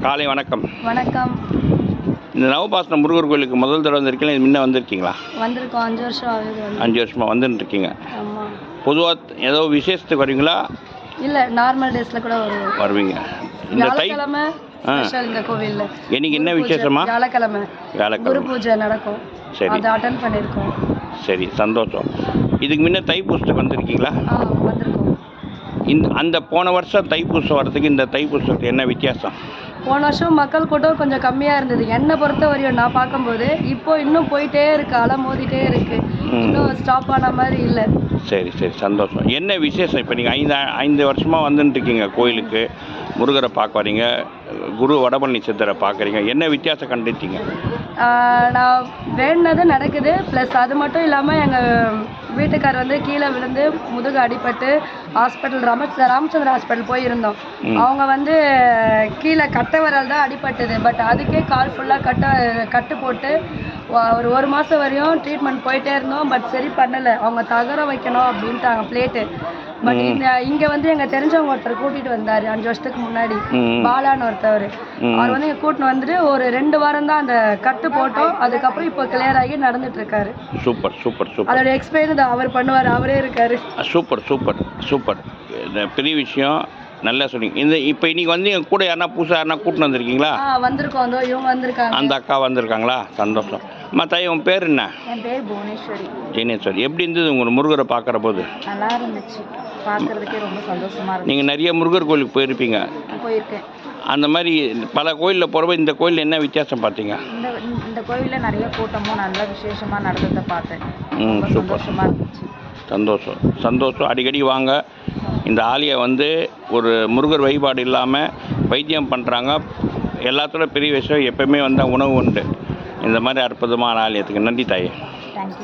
காலை வணக்கம். வணக்கம். இந்த நவபாசனம் முருகர் கோயிலுக்கு முதல் தடவை வந்திருக்கீங்களா? இது முன்ன வந்திருக்கீங்களா? வந்திருக்கோம். 5 வருஷம் ஆகுது. 5 வருஷமாக வந்துட்டுருக்கீங்க. ஆமாம். பொதுவாக ஏதோ விசேஷத்துக்கு வருவீங்களா? இல்லை, நார்மல் டேஸில் கூட வருவீங்க. இந்த வியாழக்கிழமை ஸ்பெஷல் இந்த கோவிலில். இன்னைக்கு என்ன விசேஷமா? வியாழக்கிழமை குரு பூஜை நடக்கும். சரி, அதை அட்டன் பண்ணியிருக்கோம். சரி, சந்தோஷம். இதுக்கு முன்ன தைப்பூசத்துக்கு வந்திருக்கீங்களா? வந்திருக்கோம். அந்த போன வருஷம் தைப்பூசம் வரதுக்கு இந்த தைப்பூசத்துக்கு என்ன வித்தியாசம்? போன வருஷம் மக்கள் கூட்டம் கொஞ்சம் கம்மியாக இருந்தது என்னை பொறுத்த வரையும். நான் பார்க்கும்போது இப்போ இன்னும் போயிட்டே இருக்கு, அலை மோதிட்டே இருக்கு, இன்னும் ஸ்டாப் ஆன மாதிரி இல்லை. சரி சரி, சந்தோஷம். என்ன விசேஷம்? இப்போ நீங்கள் 5 வருஷமாக வந்துட்டு இருக்கீங்க கோயிலுக்கு, முருகரை பார்க்க வரீங்க, குரு வடபழனி சித்தரை பார்க்குறீங்க, என்ன வித்தியாசம் கண்டுட்டீங்க? நான் வேண்டினது நடக்குது. ப்ளஸ் அது மட்டும் இல்லாமல் எங்கள் வீட்டுக்கார் வந்து கீழே விழுந்து முதுகு அடிபட்டு ஹாஸ்பிட்டல் ராமச்சந்திர ஹாஸ்பிட்டல் போயிருந்தோம். அவங்க வந்து கீழே கட்டை விரல் தான் அடிபட்டது. பட் அதுக்கே கால் ஃபுல்லாக கட்டு போட்டு ஒரு மாதம் வரையும் ட்ரீட்மெண்ட் போயிட்டே இருந்தோம். பட் சரி பண்ணலை. அவங்க தகர வைக்கணும் அப்படின்ட்டாங்க பிளேட்டு. பட் இங்கே வந்து எங்கள் தெரிஞ்சவங்க ஒருத்தர் கூட்டிகிட்டு வந்தார் 5 வருஷத்துக்கு முன்னாடி, பாலான்னு ஒருத்தவர். அவர் வந்து இங்கே கூட்டின்னு வந்துட்டு ஒரு 2 வாரம் தான் அந்த கட்டு போட்டோம். அதுக்கப்புறம் இப்போ கிளியர் ஆகி நடந்துட்டு இருக்காரு. Super super super. அதோட எக்ஸ்பிளைன் அவர் பண்ணுவார், அவரே இருக்காரு. Super super super. பெரிய விஷயம், நல்லா சொன்னீங்க. இப்போ இன்னைக்கு வந்து எங்கள் கூட யாருன்னா புதுசாக யாருன்னா கூட்டின்னு வந்திருக்கீங்களா? வந்திருக்கோம். அதோ இவங்க வந்திருக்காங்க. அந்த அக்கா வந்திருக்காங்களா? சந்தோஷம். தாய், உன் பேர் என்ன? என் பேர் புவனேஸ்வரி. ஜெனேஸ்வரி. எப்படி இருந்தது உங்களுக்கு முருகரை பார்க்குற போது? நல்லா இருந்துச்சு, பார்க்குறதுக்கே ரொம்ப சந்தோஷமாக இருந்துச்சு. நீங்கள் நிறைய முருகர் கோயிலுக்கு போயிருப்பீங்க. போயிருக்கேன். அந்த மாதிரி பல கோயிலில் போகிறப்ப இந்த கோயிலில் என்ன வித்தியாசம் பார்த்தீங்க? இந்த கோயிலில் நிறைய கூட்டமும் நல்ல விசேஷமாக நடந்ததை பார்த்தேன். சூப்பர், சந்தோஷமாக இருந்துச்சு. சந்தோஷம் சந்தோஷம். அடிக்கடி வாங்க. இந்த ஆலயம் வந்து ஒரு முருகர் வழிபாடு இல்லாமல் வைத்தியம் பண்ணுறாங்க. எல்லாத்தோட பெரிய விஷயம் எப்போயுமே வந்தால் உணவு உண்டு. இந்த மாதிரி அற்புதமான ஆலயத்துக்கு நன்றி தாயே. தேங்க்யூ.